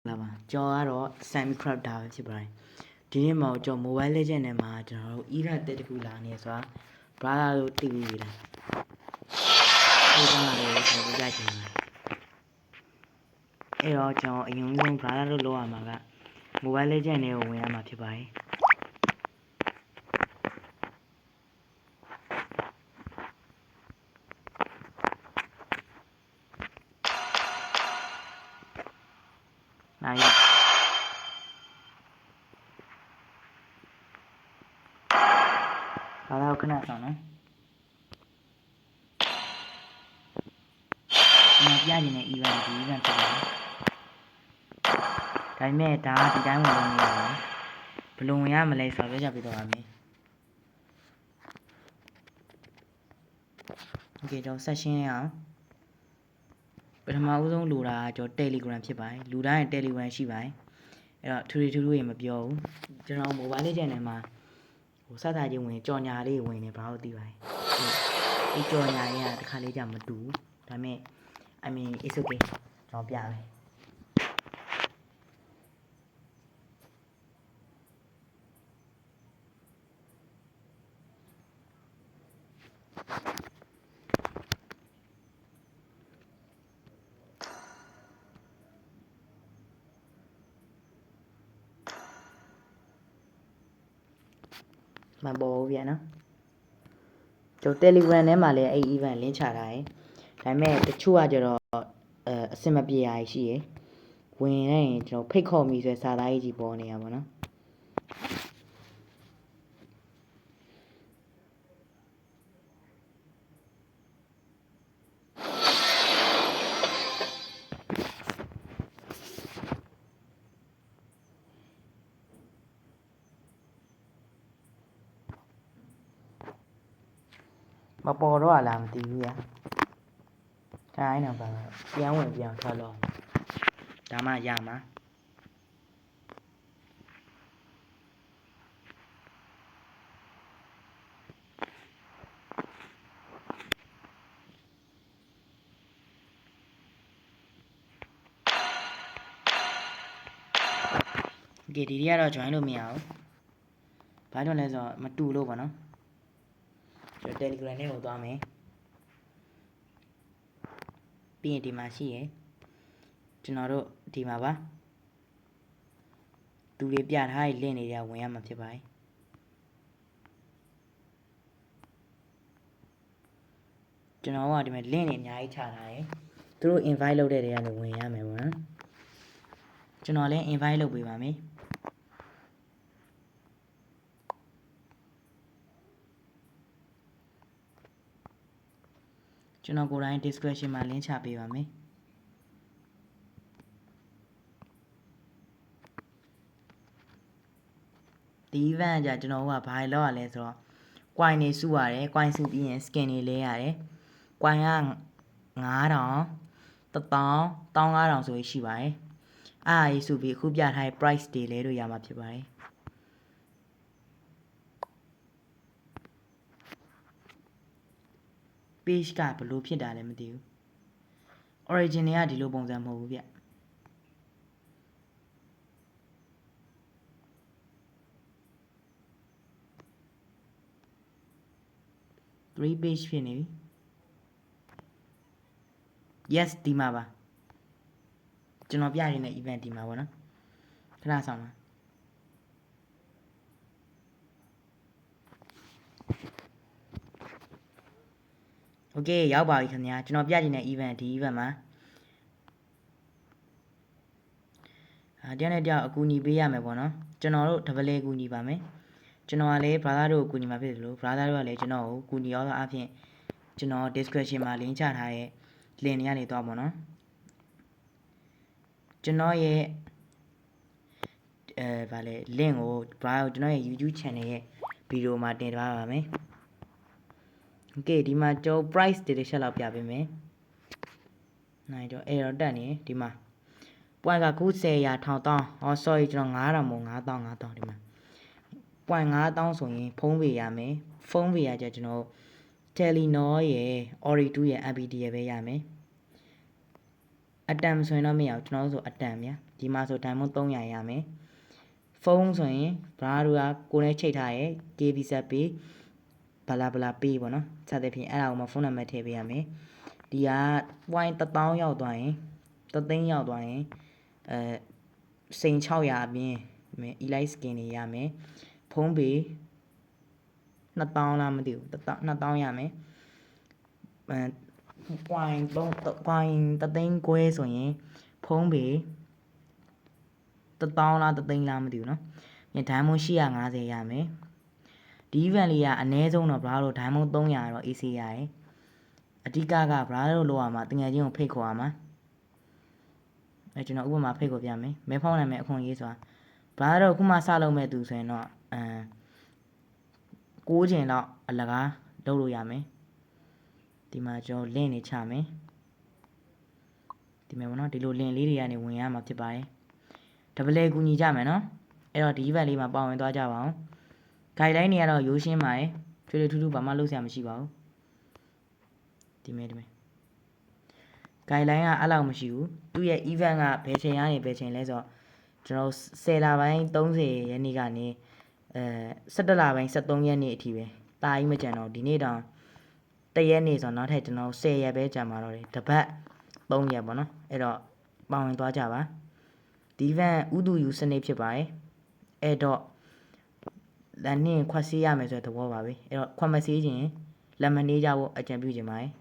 လာပါကျော်ကတော့ Sam Craft ဒါပဲဖြစ်ပါတယ်ဒီနေ့မှာကျော် Mobile Legends နဲ့မှာကျွန်တော်တို့ era တက်တခုလာနေဆိုတာ brother တို့သိပြီလားအဲ့ဒါလည်းကျွန်တော်ပြချင်တယ်အဲ့တော့ကျွန်တော်အရင်ဆုံး brother တို့လောက်ရမှာက Mobile Legends နဲ့ဝင်ရမှာဖြစ်ပါတယ်နိုင်ဘာလို့ခဏဆောင်နော်ကျွန်တော်ပြချင်တဲ့ event ဒီ event ဖြစ်ပါတယ်ဒါပေမဲ့ဒါဒီတိုင်းဝင်လို့မရဘူးဘယ်လိုဝင်ရမလဲဆိုတော့ပြောပြပေးတော့ပါမယ်โอเคကျွန်တော်ဆက်ရှင်းရအောင်ပထမဦးဆုံးလိုတာကျွန်တော် Telegram ဖြစ်ပါတယ်လူတိုင်း Telegram ရှိပါတယ်အဲ့တော့ထူထူရေမပြောဘူးကျွန်တော် Mobile Legends နဲ့မှာဟိုစသချင်းဝင်ကြော်ညာလေးဝင်နေဘာလို့သိပါတယ်ဒီကြော်ညာလေးကတစ်ခါလေးကြာမတူဘူးဒါပေမဲ့ I mean it's okay ကျွန်တော်ပြမယ်မပေါ်ဘူးဗျာနော်ကျွန်တော် Telegram ထဲမှာလည်းအဲ့ event link ချထားတယ်ဒါပေမဲ့တချို့ကကျတော့အဆင်မပြေရရှိရယ်ဝင်နေရင်ကျွန်တော်ဖိတ်ခေါ်မိဆိုစာသားကြီးပေါ်နေရပါတော့မပေါ်တော့လားမသိဘူးဗျာခိုင်းတော့ပါပြန်ဝင်ပြန်ထွက်လို့ဒါမှရမှာโอเคဒီနေ့ကတော့ join လို့မရဘူးဘာကြောင့်လဲဆိုတော့မတူလို့ပေါ့နော်ကျွန်တော် Telegram နဲ့ကိုသွားမယ်ပြီးရင်ဒီမှာရှိရယ်ကျွန်တော်တို့ဒီမှာပါသူတွေပြထားတဲ့ link တွေကဝင်ရမှာဖြစ်ပါတယ်ကျွန်တော်ကဒီမှာ link တွေအများကြီးချထားတယ်သူတို့ invite လုပ်တဲ့တွေကနေဝင်ရမယ်ပေါ့နော်ကျွန်တော်လည်း invite လုပ်ပေးပါမယ်ကျွန်တော်ကိုယ်တိုင် description မှာ link ချပေးပါမယ်ဒီ event ကကျွန်တော်ကဘာလောက်ရလဲဆိုတော့ coin တွေစုရတယ် coin စုပြီးရင် skin တွေလဲရတယ် coin က9000 1000 15000ဆိုပြီးရှိပါတယ်အားရေးစုပြီးအခုပြထားတဲ့ price တွေလဲလို့ရမှာဖြစ်ပါတယ်page ကဘလို့ဖြစ်တာလဲမသိဘူး origin တွေကဒီလိုပုံစံမဟုတ်ဘူးဗျ3 page ဖြစ်နေပြီ yes ဒီမှာပါကျွန်တော်ပြရတဲ့ event ဒီမှာပေါ့နော်ခဏဆောင်ပါโอเคရောက်ပါပြီခင်ဗျာကျွန်တော်ပြချင်တဲ့ event ဒီ event မှာတယောက်နဲ့တယောက်အကူအညီပေးရမယ်ပေါ့နော်ကျွန်တော်တို့ double အကူအညီပါမယ်ကျွန်တော်ကလည်း brother တို့ကိုအကူအညီမှာဖြစ်တယ်လို့ brother တို့ကလည်းကျွန်တော်ကိုအကူအညီရောအပြင်ကျွန်တော် description မှာ link ချထားတဲ့ link တွေကနေတော့ပေါ့နော်ကျွန်တော်ရဲ့ဗာလေ link ကို brother ကျွန်တော်ရဲ့ YouTube channel ရဲ့ video မှာတင်ထားပါမယ်โอเคဒီမှာကျွန်တော် price တွေတစ်ချက်လောက်ပြပေးမယ်နိုင်တော့ error တက်နေဒီမှာ point က90ရာ1000ဟော sorry ကျွန်တော်9000မို့9000ဒီမှာ point 9000ဆိုရင်ဖုန်းပေးရမယ်ဖုန်းပေးရကြကျွန်တော် Telenor ရဲ့ Ori 2ရဲ့ MPD ရဲ့ပဲရမယ်အတန်ဆိုရင်တော့မရဘူးကျွန်တော်ဆိုအတန်ဗျာ ဒီမှာဆို diamond 300ရမယ်ဖုန်းဆိုရင်ဘရာတို့ကကိုယ်နဲ့ချိန်ထားရဲ့ KVZ ပေးဘလာဘလာပေးပေါ့နော်စသဖြင့်အဲ့ဒါကိုမှဖုန်းနံပါတ်ထည့်ပေးရမယ်ဒီက point 1000ရောက်သွားရင်3,000ရောက်သွားရင်စိန်600အပြင် elite skin တွေရမယ်ဖုန်းပေ2000လားမသိဘူး2000ရမယ်point 3ခွဲဆိုရင်ဖုန်းပေ1000လား3,000လားမသိဘူးเนาะdiamond 850ရမယ်ဒီ event လေးကအနည်းဆုံးတော့ bra တို့ diamond 300တော့ AC ရယ်အဓိကက bra တို့လောက်ရမှာတကယ်ချင်းကိုဖိတ်ခေါ်ရမှာကျွန်တော်ဥပမာဖိတ်ခေါ်ပြမယ်မဲဖောင်းနိုင်မယ်အခွင့်အရေးဆိုတာ bra တို့ခုမှစလုပ်မဲ့သူဆိုရင်တော့6ချိန်လောက်အလကားလုပ်လို့ရမယ်ဒီမှာကျွန်တော် link နေချမယ်ဒီမှာပေါ့နော်ဒီလို link လေးတွေကနေဝင်ရမှာဖြစ်ပါတယ်double ကူညီကြမယ်နော်အဲ့တော့ဒီ event လေးမှာပါဝင်သွားကြပါအောင် guideline တွေကတော့ရိုးရှင်းပါတယ်ထွေထွေထူးထူးဘာမှလုပ်စရာမရှိပါဘူးဒီမဲ့ guideline ကအဲ့လောက်မရှိဘူးသူ့ရဲ့ event ကဘယ်ချိန်ကနေဘယ်ချိန်လဲဆိုတော့ကျွန်တော်10လပိုင်း30ရက်နေ့ကနေ17လပိုင်း73ရက်နေ့အထိပဲတာကြီးမကြံတော့ဒီနေ့တောင်1ရက်နေ့ဆိုတော့နောက်ထပ်ကျွန်တော်10ရက်ပဲကြံပါတော့တယ်တစ်ပတ်3ရက်ပေါ့နော်အဲ့တော့ပါဝင်သွားကြပါဒီ event ဥတူယူစနစ်ဖြစ်ပါတယ်အဲ့တော့လက်နဲ့ခွက်ဆေးရမယ်ဆိုတဲ့သဘောပါပဲအဲ့တော့ခွက်မဆေးခြင်းလက်မနေကြဖို့အကြံပြုချင်ပါတယ်